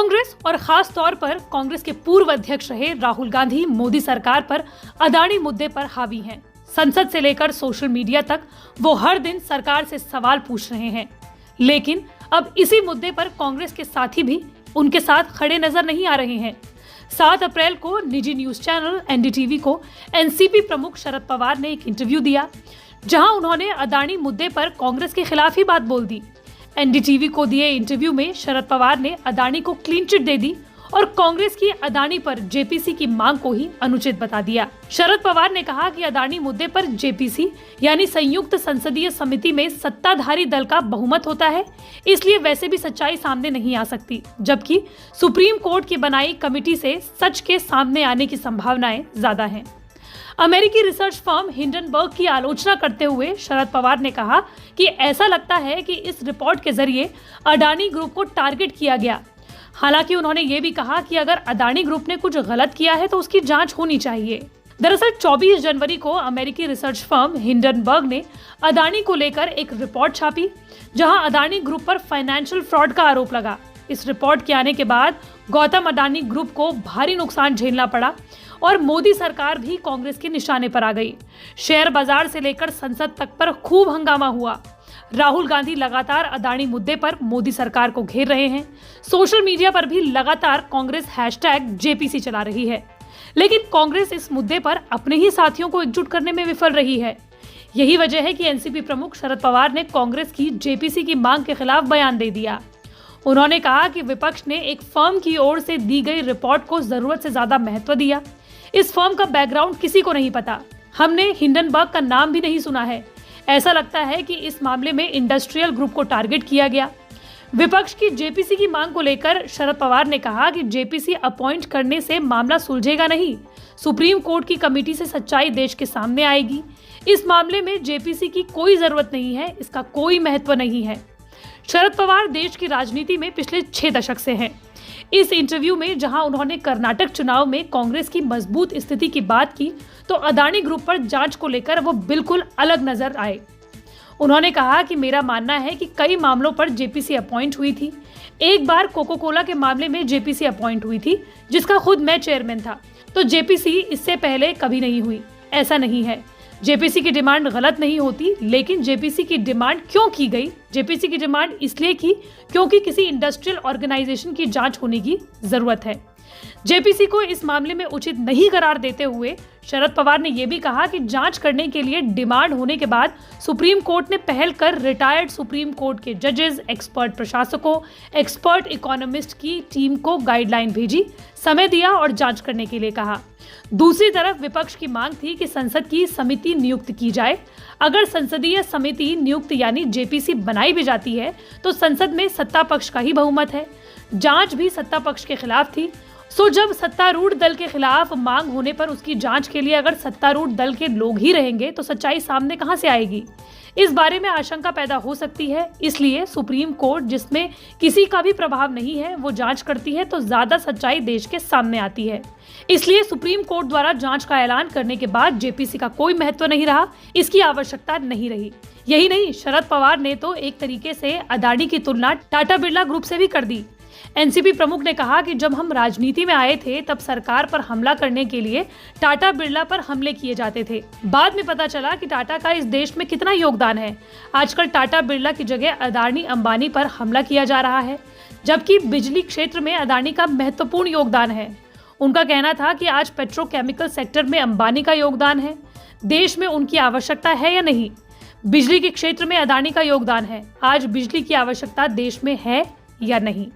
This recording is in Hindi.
कांग्रेस और खास तौर पर कांग्रेस के पूर्व अध्यक्ष रहे राहुल गांधी मोदी सरकार पर अदानी मुद्दे पर हावी हैं। संसद से लेकर सोशल मीडिया तक वो हर दिन सरकार से सवाल पूछ रहे हैं। लेकिन अब इसी मुद्दे पर कांग्रेस के साथी भी उनके साथ खड़े नजर नहीं आ रहे हैं। 7 अप्रैल को निजी न्यूज चैनल एनडीटीवी को एनसीपी प्रमुख शरद पवार ने एक इंटरव्यू दिया, जहां उन्होंने अदानी मुद्दे पर कांग्रेस के खिलाफ ही बात बोल दी। एनडीटीवी को दिए इंटरव्यू में शरद पवार ने अदानी को क्लीन चिट दे दी और कांग्रेस की अदानी पर जेपीसी की मांग को ही अनुचित बता दिया। शरद पवार ने कहा कि अदानी मुद्दे पर जेपीसी यानी संयुक्त संसदीय समिति में सत्ताधारी दल का बहुमत होता है, इसलिए वैसे भी सच्चाई सामने नहीं आ सकती, जबकि सुप्रीम कोर्ट की बनाई कमेटी से सच के सामने आने की संभावनाएं ज्यादा हैं। अमेरिकी रिसर्च फर्म हिंडनबर्ग की आलोचना करते हुए शरद पवार ने कहा कि ऐसा लगता है कि इस रिपोर्ट के जरिए अडानी ग्रुप को टारगेट किया गया। हालांकि उन्होंने ये भी कहा कि अगर अडानी ग्रुप ने कुछ गलत किया है तो उसकी जांच होनी चाहिए। दरअसल 24 जनवरी को अमेरिकी रिसर्च फर्म हिंडनबर्ग ने अडानी को लेकर एक रिपोर्ट छापी, जहां अडानी ग्रुप पर फाइनेंशियल फ्रॉड का आरोप लगा। इस रिपोर्ट के आने के बाद गौतम अडानी ग्रुप को भारी नुकसान झेलना पड़ा और मोदी सरकार भी कांग्रेस के निशाने पर आ गई। शेयर बाजार से लेकर संसद तक पर खूब हंगामा हुआ। राहुल गांधी लगातार अडानी मुद्दे पर मोदी सरकार को घेर रहे हैं। सोशल मीडिया पर भी लगातार कांग्रेस #JPC चला रही है, लेकिन कांग्रेस इस मुद्दे पर अपने ही साथियों को एकजुट करने में विफल रही है। यही वजह है कि एनसीपी प्रमुख शरद पवार ने कांग्रेस की जेपीसी की मांग के खिलाफ बयान दे दिया। उन्होंने कहा कि विपक्ष ने एक फर्म की ओर से दी गई रिपोर्ट को जरूरत से ज्यादा महत्व दिया। इस फर्म का बैकग्राउंड किसी को नहीं पता, हमने हिंडनबर्ग का नाम भी नहीं सुना है। ऐसा लगता है कि इस मामले में इंडस्ट्रियल ग्रुप को टारगेट किया गया। विपक्ष की जेपीसी की मांग को लेकर शरद पवार ने कहा कि जेपीसी अपॉइंट करने से मामला सुलझेगा नहीं, सुप्रीम कोर्ट की कमेटी से सच्चाई देश के सामने आएगी। इस मामले में जेपीसी की कोई जरूरत नहीं है, इसका कोई महत्व नहीं है। शरद पवार देश की राजनीति में पिछले 6 दशक से हैं। इस इंटरव्यू में जहां उन्होंने कर्नाटक चुनाव में कांग्रेस की मजबूत स्थिति की बात की, तो अडानी ग्रुप पर जांच को लेकर वो बिल्कुल अलग नजर आए। उन्होंने कहा कि मेरा मानना है कि कई मामलों पर जेपीसी अपॉइंट हुई थी। एक बार कोको कोला के मामले में जेपीसी अपॉइंट हुई थी, जिसका खुद मैं चेयरमैन था, तो जेपीसी इससे पहले कभी नहीं हुई। ऐसा नहीं है, जेपीसी की डिमांड गलत नहीं होती, लेकिन जेपीसी की डिमांड क्यों की गई? जेपीसी की डिमांड इसलिए की क्योंकि किसी इंडस्ट्रियल ऑर्गेनाइजेशन की जांच होने की जरूरत है। जेपीसी को इस मामले में उचित नहीं करार देते हुए शरद पवार ने यह भी कहा कि जांच करने के लिए डिमांड होने के बाद सुप्रीम कोर्ट ने पहल कर रिटायर्ड सुप्रीम कोर्ट के जजेस, एक्सपर्ट प्रशासकों, एक्सपर्ट इकोनॉमिस्ट की टीम को गाइडलाइन भेजी, समय दिया और जांच करने के लिए कहा। दूसरी तरफ विपक्ष की मांग थी कि संसद की समिति नियुक्त की जाए। अगर संसदीय समिति नियुक्त यानी जेपीसी बनाई भी जाती है तो संसद में सत्ता पक्ष का ही बहुमत है। जांच भी सत्ता पक्ष के खिलाफ थी। जब सत्तारूढ़ दल के खिलाफ मांग होने पर उसकी जांच के लिए अगर सत्तारूढ़ दल के लोग ही रहेंगे तो सच्चाई सामने कहां से आएगी? इस बारे में आशंका पैदा हो सकती है। इसलिए सुप्रीम कोर्ट, जिसमें किसी का भी प्रभाव नहीं है, वो जांच करती है तो ज्यादा सच्चाई देश के सामने आती है। इसलिए सुप्रीम कोर्ट द्वारा जांच का ऐलान करने के बाद जेपीसी का कोई महत्व नहीं रहा, इसकी आवश्यकता नहीं रही। यही नहीं, शरद पवार ने तो एक तरीके से अडानी की तुलना टाटा बिरला ग्रुप से भी कर दी। एनसीपी प्रमुख ने कहा कि जब हम राजनीति में आए थे तब सरकार पर हमला करने के लिए टाटा बिरला पर हमले किए जाते थे। बाद में पता चला कि टाटा का इस देश में कितना योगदान है। आजकल टाटा बिरला की जगह अडानी अंबानी पर हमला किया जा रहा है, जबकि बिजली क्षेत्र में अडानी का महत्वपूर्ण योगदान है। उनका कहना था कि आज पेट्रोकेमिकल सेक्टर में अंबानी का योगदान है। देश में उनकी आवश्यकता है या नहीं? बिजली के क्षेत्र में अडानी का योगदान है। आज बिजली की आवश्यकता देश में है या नहीं?